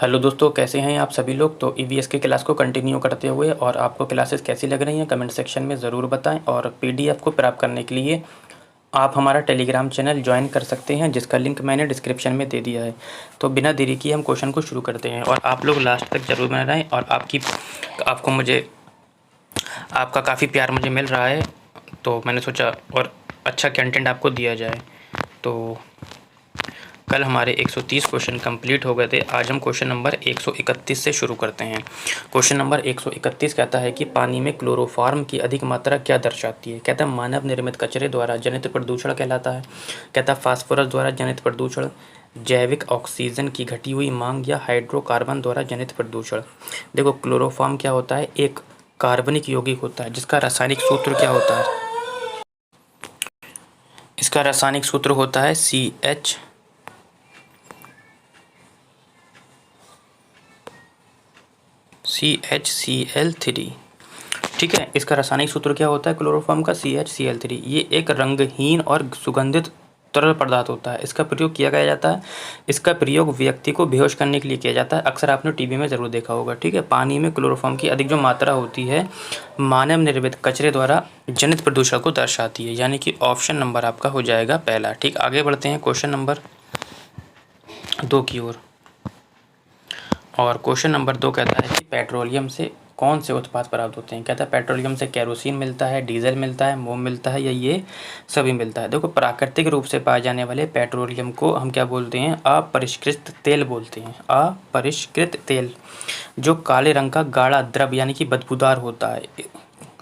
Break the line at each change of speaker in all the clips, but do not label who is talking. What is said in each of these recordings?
Hello दोस्तों, कैसे हैं आप सभी लोग। तो ईवीएस की क्लास को कंटिन्यू करते हुए और आपको क्लासेस कैसी लग रही हैं कमेंट सेक्शन में ज़रूर बताएं। और पीडीएफ को प्राप्त करने के लिए आप हमारा टेलीग्राम चैनल ज्वाइन कर सकते हैं, जिसका लिंक मैंने डिस्क्रिप्शन में दे दिया है। तो बिना देरी किए हम क्वेश्चन को शुरू करते हैं और आप लोग लास्ट तक ज़रूर बने रहें। और आपका काफ़ी प्यार मुझे मिल रहा है, तो मैंने सोचा और अच्छा कंटेंट आपको दिया जाए। तो कल हमारे 130 क्वेश्चन कंप्लीट हो गए थे। आज हम क्वेश्चन नंबर 131 से शुरू करते हैं। क्वेश्चन नंबर 131 कहता है कि पानी में क्लोरोफॉर्म की अधिक मात्रा क्या दर्शाती है। कहता है मानव निर्मित कचरे द्वारा जनित प्रदूषण कहलाता है। कहता है फास्फोरस द्वारा जनित प्रदूषण, जैविक ऑक्सीजन की घटी हुई मांग या हाइड्रोकार्बन द्वारा जनित प्रदूषण। देखो क्लोरोफॉर्म क्या होता है, एक कार्बनिक यौगिक होता है जिसका रासायनिक सूत्र क्या होता है। इसका रासायनिक सूत्र होता है CHCl3। ठीक है, इसका रासायनिक सूत्र क्या होता है क्लोरोफॉर्म का, CHCl3। ये एक रंगहीन और सुगंधित तरल पदार्थ होता है। इसका प्रयोग किया जाता है, इसका प्रयोग व्यक्ति को बेहोश करने के लिए किया जाता है। अक्सर आपने टीवी में ज़रूर देखा होगा। ठीक है, पानी में क्लोरोफॉर्म की अधिक जो मात्रा होती है मानव निर्मित कचरे द्वारा जनित प्रदूषण को दर्शाती है, यानी कि ऑप्शन नंबर आपका हो जाएगा पहला। ठीक, आगे बढ़ते हैं क्वेश्चन नंबर 2 की ओर। और क्वेश्चन नंबर 2 कहता है कि पेट्रोलियम से कौन से उत्पाद प्राप्त होते हैं। कहता है पेट्रोलियम से केरोसिन मिलता है, डीजल मिलता है, मोम मिलता है, या ये सभी मिलता है। देखो प्राकृतिक रूप से पाए जाने वाले पेट्रोलियम को हम क्या बोलते हैं, अपरिष्कृत तेल बोलते हैं। अपरिष्कृत तेल जो काले रंग का गाढ़ा द्रव यानी कि बदबूदार होता है,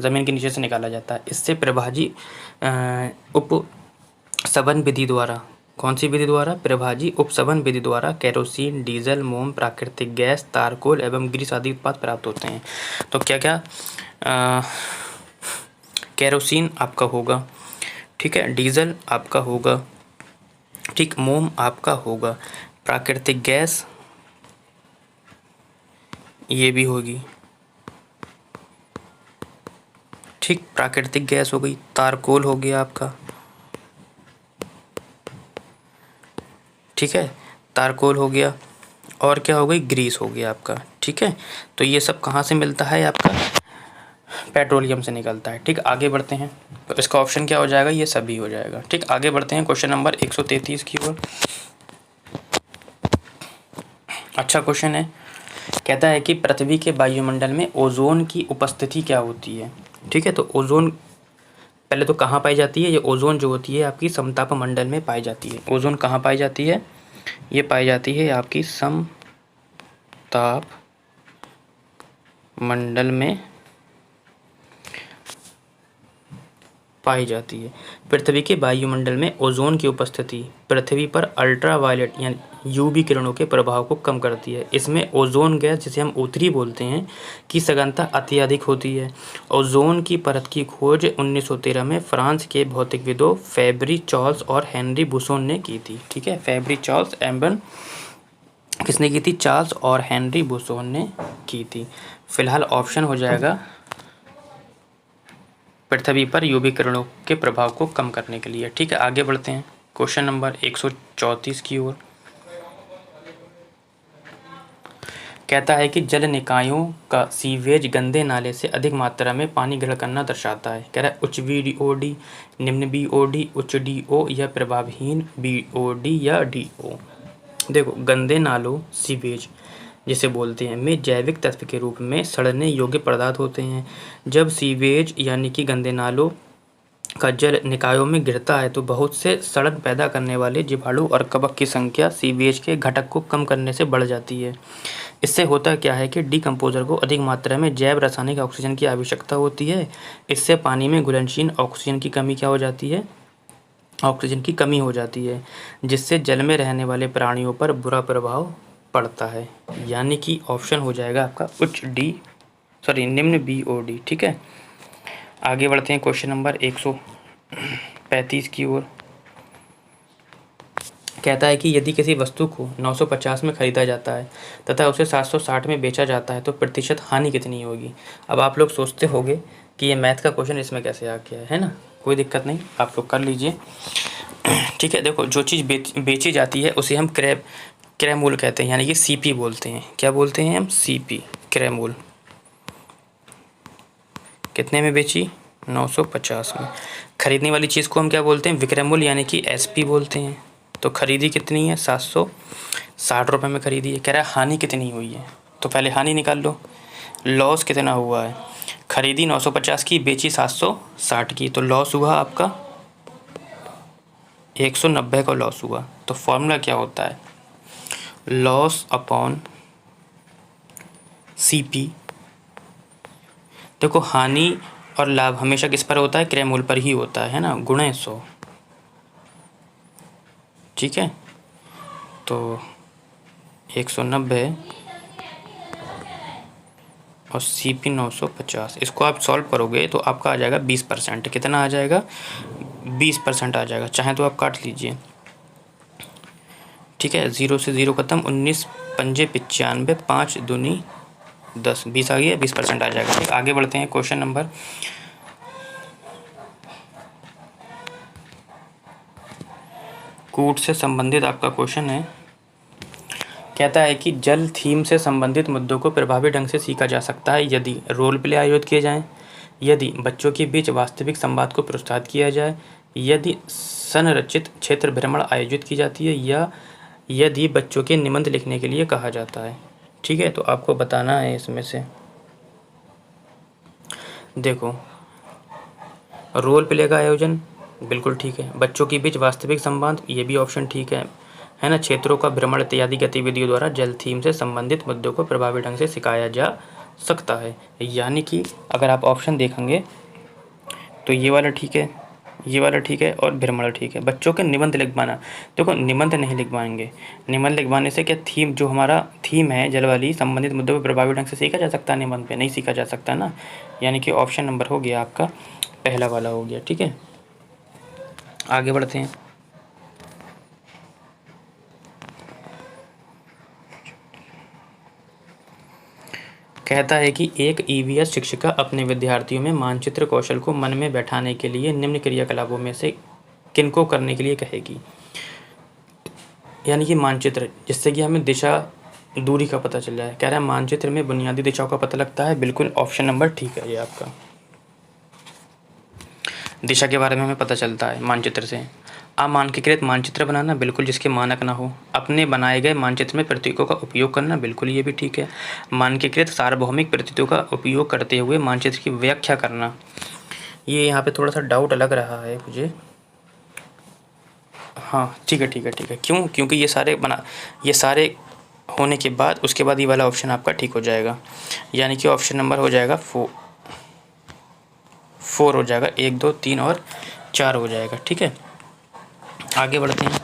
ज़मीन के नीचे से निकाला जाता है। इससे प्रभाजी उपसवन विधि द्वारा, कौन सी विधि द्वारा, प्रभाजी उपसवन विधि द्वारा केरोसिन, डीजल, मोम, प्राकृतिक गैस, तारकोल एवं ग्रीस आदि उत्पाद प्राप्त होते हैं। तो क्या क्या केरोसिन आपका होगा, ठीक है, डीजल आपका होगा, ठीक, मोम आपका होगा, प्राकृतिक गैस ये भी होगी, ठीक, प्राकृतिक गैस हो गई, तारकोल हो गया आपका, ठीक है, तारकोल हो गया, और क्या हो गई, ग्रीस हो गया आपका। ठीक है, तो ये सब कहाँ से मिलता है आपका, पेट्रोलियम से निकलता है। ठीक, आगे बढ़ते हैं। तो इसका ऑप्शन क्या हो जाएगा, ये सभी हो जाएगा। ठीक, आगे बढ़ते हैं क्वेश्चन नंबर 133 की ओर। अच्छा क्वेश्चन है, कहता है कि पृथ्वी के वायुमंडल में ओजोन की उपस्थिति क्या होती है। ठीक है, तो ओजोन पहले तो कहाँ पाई जाती है, ये ओजोन जो होती है आपकी समताप मंडल में पाई जाती है। ओजोन कहाँ पाई जाती है, ये पाई जाती है आपकी समताप मंडल में पाई जाती है। पृथ्वी के वायुमंडल में ओजोन की उपस्थिति पृथ्वी पर अल्ट्रावायलेट यानी यूवी किरणों के प्रभाव को कम करती है। इसमें ओजोन गैस, जिसे हम O3 बोलते हैं, की सघनता अत्यधिक होती है। ओजोन की परत की खोज 1913 में फ्रांस के भौतिकविदों फेब्री चार्ल्स और हेनरी बुसोन ने की थी। ठीक है, फेब्री चार्ल्स एम्बन किसने की थी, चार्ल्स और हेनरी बुसोन ने की थी। फिलहाल ऑप्शन हो जाएगा पृथ्वी पर यूवी किरणों के प्रभाव को कम करने के लिए। ठीक है, आगे बढ़ते हैं क्वेश्चन नंबर 134 की ओर। कहता है कि जल निकायों का सीवेज गंदे नाले से अधिक मात्रा में पानी ग्रहण करना दर्शाता है। कह रहा है उच्च BOD, निम्न BOD, उच्च DO या प्रभावहीन BOD या DO। देखो गंदे नालों, सीवेज जिसे बोलते हैं, में जैविक तत्व के रूप में सड़ने योग्य पदार्थ होते हैं। जब सीवेज यानी कि गंदे नालों का जल निकायों में गिरता है तो बहुत से सड़न पैदा करने वाले जीवाणु और कवक की संख्या सीवेज के घटक को कम करने से बढ़ जाती है। इससे होता क्या है कि डिकम्पोजर को अधिक मात्रा में जैव रासायनिक ऑक्सीजन की आवश्यकता होती है। इससे पानी में घुलनशील ऑक्सीजन की कमी क्या हो जाती है, ऑक्सीजन की कमी हो जाती है, जिससे जल में रहने वाले प्राणियों पर बुरा प्रभाव पड़ता है। यानी कि ऑप्शन हो जाएगा आपका निम्न BOD। ठीक है, आगे बढ़ते हैं क्वेश्चन नंबर 135 की ओर। कहता है कि यदि किसी वस्तु को 950 में खरीदा जाता है तथा उसे 760 में बेचा जाता है तो प्रतिशत हानि कितनी होगी। अब आप लोग सोचते होंगे कि ये मैथ का क्वेश्चन इसमें कैसे आ गया है ना, कोई दिक्कत नहीं, आप लोग कर लीजिए। ठीक है, देखो जो चीज़ बेची जाती है उसे हम क्रय कहते हैं, यानी कि सीपी बोलते हैं। क्या बोलते हैं हम? सीपी, क्रय। कितने में बेची? 950 में। खरीदने वाली चीज़ को हम क्या बोलते हैं? विक्रय मूल्य, यानी कि एसपी बोलते हैं। तो खरीदी कितनी है? 760 रुपये में खरीदी है। कह रहा है हानि कितनी हुई है, तो पहले हानि निकाल लो। लॉस कितना हुआ है? खरीदी 950 की, बेची 760 की, तो लॉस हुआ आपका 190 का लॉस हुआ। तो फॉर्मूला क्या होता है? Loss upon CP. देखो हानि और लाभ हमेशा किस पर होता है? क्रय मूल्य पर ही होता है ना, गुणे 100। ठीक है, तो 190 और सीपी 950, इसको आप सॉल्व करोगे तो आपका आ जाएगा 20%। कितना आ जाएगा? 20% आ जाएगा। चाहे तो आप काट लीजिए। ठीक है, 0 से 0 खत्म, 19 पंजे 95, 5 दूनी 10, 20 आ गया, 20% आ जाएगा। ठीक, आगे बढ़ते हैं। क्वेश्चन नंबर कूट से संबंधित आपका क्वेश्चन है। कहता है कि जल थीम से संबंधित मुद्दों को प्रभावी ढंग से सीखा जा सकता है यदि रोल प्ले आयोजित किए जाएं, यदि बच्चों के बीच वास्तविक संवाद को प्रोत्साहित किया जाए, यदि संरचित क्षेत्र भ्रमण आयोजित की जाती है, या यदि बच्चों के निबंध लिखने के लिए कहा जाता है। ठीक है, तो आपको बताना है इसमें से। देखो, रोल प्ले का आयोजन बिल्कुल ठीक है, बच्चों के बीच वास्तविक संवाद ये भी ऑप्शन ठीक है ना। क्षेत्रों का भ्रमण इत्यादि गतिविधियों द्वारा जल थीम से संबंधित मुद्दों को प्रभावी ढंग से सिखाया जा सकता है। यानी कि अगर आप ऑप्शन देखेंगे तो ये वाला ठीक है, ये वाला ठीक है और भ्रमण ठीक है। बच्चों के निबंध लिखवाना, देखो निबंध नहीं लिखवाएंगे। निबंध लिखवाने से क्या थीम, जो हमारा थीम है जल वाली, संबंधित मुद्दों पर प्रभावी ढंग से सीखा जा सकता है? निबंध पे नहीं सीखा जा सकता ना। यानी कि ऑप्शन नंबर हो गया आपका पहला वाला हो गया। ठीक है, आगे बढ़ते हैं। कहता है कि एक ईवीएस शिक्षिका अपने विद्यार्थियों में मानचित्र कौशल को मन में बैठाने के लिए निम्न क्रियाकलापों में से किनको करने के लिए कहेगी। यानी कि मानचित्र, जिससे कि हमें दिशा दूरी का पता चल जाए। कह रहा है मानचित्र में बुनियादी दिशाओं का पता लगता है। बिल्कुल ऑप्शन नंबर ठीक है ये आपका। दिशा के बारे में हमें पता चलता है मानचित्र से। अमानकीकृत मानचित्र बनाना, बिल्कुल जिसके मानक ना हो। अपने बनाए गए मानचित्र में प्रतीकों का उपयोग करना, बिल्कुल ये भी ठीक है। मानकीकृत सार्वभौमिक प्रतीकों का उपयोग करते हुए मानचित्र की व्याख्या करना, ये यहाँ पे थोड़ा सा डाउट लग रहा है मुझे। हाँ ठीक है ठीक है ठीक है। क्यों? क्योंकि ये सारे होने के बाद उसके बाद ये वाला ऑप्शन आपका ठीक हो जाएगा। यानी कि ऑप्शन नंबर हो जाएगा 4 हो जाएगा। 1 2 3 और 4 हो जाएगा। ठीक है, आगे बढ़ते हैं।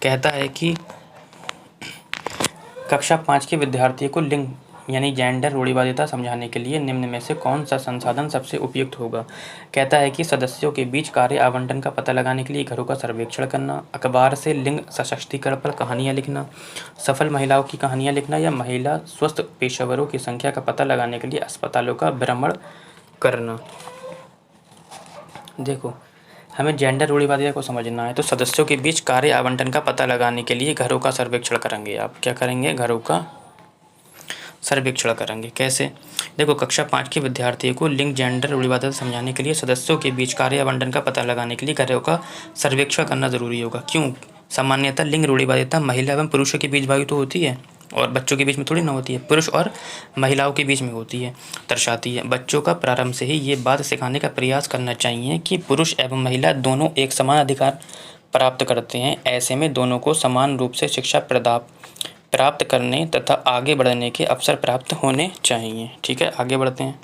कहता है कि कक्षा 5 के विद्यार्थियों को लिंग यानी जेंडर रूढ़िवादिता समझाने के लिए निम्न में से कौन सा संसाधन सबसे उपयुक्त होगा। कहता है कि सदस्यों के बीच कार्य आवंटन का पता लगाने के लिए घरों का सर्वेक्षण करना, अखबार से लिंग सशक्तिकरण पर कहानियाँ लिखना, सफल महिलाओं की कहानियाँ लिखना, या महिला स्वस्थ पेशेवरों की संख्या का पता लगाने के लिए अस्पतालों का भ्रमण करना। देखो, हमें जेंडर रूढ़िवादिता को समझना है, तो सदस्यों के बीच कार्य आवंटन का पता लगाने के लिए घरों का सर्वेक्षण करेंगे। आप क्या करेंगे? घरों का सर्वेक्षण करेंगे। कैसे? देखो, कक्षा 5 के विद्यार्थियों को लिंग जेंडर रूढ़िवादिता समझाने के लिए सदस्यों के बीच कार्य आवंटन का पता लगाने के लिए घरों का सर्वेक्षण करना जरूरी होगा। क्यों? सामान्यतः लिंग रूढ़िवादिता महिला एवं पुरुषों के बीच भाई तो होती है, और बच्चों के बीच में थोड़ी ना होती है, पुरुष और महिलाओं के बीच में होती है, दर्शाती है। बच्चों का प्रारंभ से ही ये बात सिखाने का प्रयास करना चाहिए कि पुरुष एवं महिला दोनों एक समान अधिकार प्राप्त करते हैं। ऐसे में दोनों को समान रूप से शिक्षा प्राप्त करने तथा आगे बढ़ने के अवसर प्राप्त होने चाहिए। ठीक है, आगे बढ़ते हैं।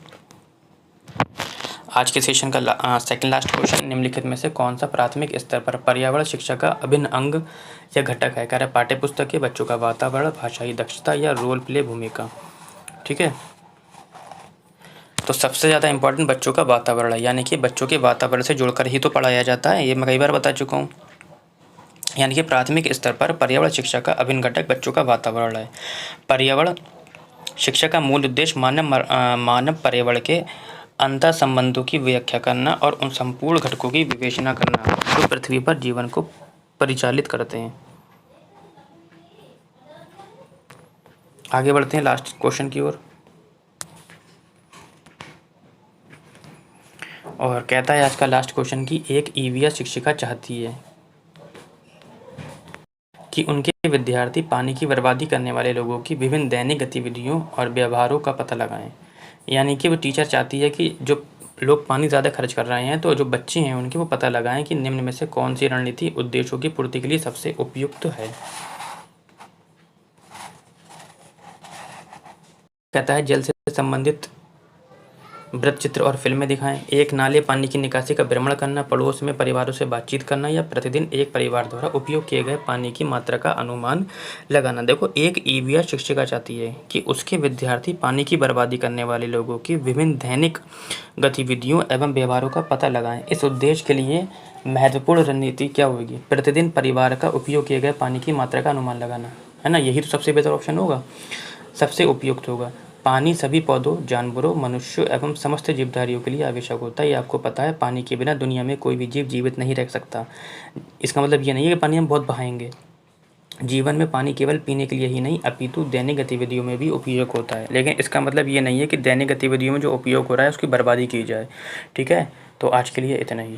आज के सेशन का सेकंड लास्ट क्वेश्चन, निम्नलिखित में से कौन सा प्राथमिक स्तर पर पर्यावरण शिक्षा का अभिन्न अंग या घटक है। कह रहा है पाठ्य पुस्तक के बच्चों का वातावरण, भाषाई दक्षता, या रोल प्ले भूमिका। ठीक है, तो सबसे ज़्यादा इंपॉर्टेंट बच्चों का वातावरण है, यानी कि बच्चों के वातावरण से जुड़कर ही तो पढ़ाया जाता है। ये मैं कई बार बता चुका हूँ। यानी कि प्राथमिक स्तर पर पर्यावरण शिक्षा का अभिन्न घटक बच्चों का वातावरण है। पर्यावरण शिक्षा का मूल उद्देश्य मानव पर्यावरण के अंतर संबंधों की व्याख्या करना और उन संपूर्ण घटकों की विवेचना करना जो पृथ्वी पर जीवन को परिचालित करते हैं। आगे बढ़ते हैं लास्ट क्वेश्चन की ओर। और कहता है आज का लास्ट क्वेश्चन कि एक ईवीएस शिक्षिका चाहती है कि उनके विद्यार्थी पानी की बर्बादी करने वाले लोगों की विभिन्न दैनिक गतिविधियों और व्यवहारों का पता लगाएं। यानी कि वो टीचर चाहती है कि जो लोग पानी ज़्यादा खर्च कर रहे हैं तो जो बच्चे हैं उनके वो पता लगाएं कि निम्न में से कौन सी रणनीति उद्देश्यों की पूर्ति के लिए सबसे उपयुक्त है। कहता है जल से संबंधित वृत्त चित्र और फिल्में दिखाएं। एक नाले पानी की निकासी का भ्रमण करना, पड़ोस में परिवारों से बातचीत करना या प्रतिदिन एक परिवार द्वारा उपयोग किए गए पानी की मात्रा का अनुमान लगाना। देखो, एक ईवीएस शिक्षिका चाहती है कि उसके विद्यार्थी पानी की बर्बादी करने वाले लोगों की विभिन्न दैनिक गतिविधियों एवं व्यवहारों का पता लगाएं। इस उद्देश्य के लिए महत्वपूर्ण रणनीति क्या होगी? प्रतिदिन परिवार का उपयोग किए गए पानी की मात्रा का अनुमान लगाना, है ना। यही तो सबसे बेहतर ऑप्शन होगा, सबसे उपयुक्त होगा। पानी सभी पौधों, जानवरों, मनुष्यों एवं समस्त जीवधारियों के लिए आवश्यक होता है। ये आपको पता है, पानी के बिना दुनिया में कोई भी जीव जीवित नहीं रह सकता। इसका मतलब ये नहीं है कि पानी हम बहुत बहाएंगे। जीवन में पानी केवल पीने के लिए ही नहीं अपितु दैनिक गतिविधियों में भी उपयोग होता है। लेकिन इसका मतलब ये नहीं है कि दैनिक गतिविधियों में जो उपयोग हो रहा है उसकी बर्बादी की जाए। ठीक है, तो आज के लिए इतना ही।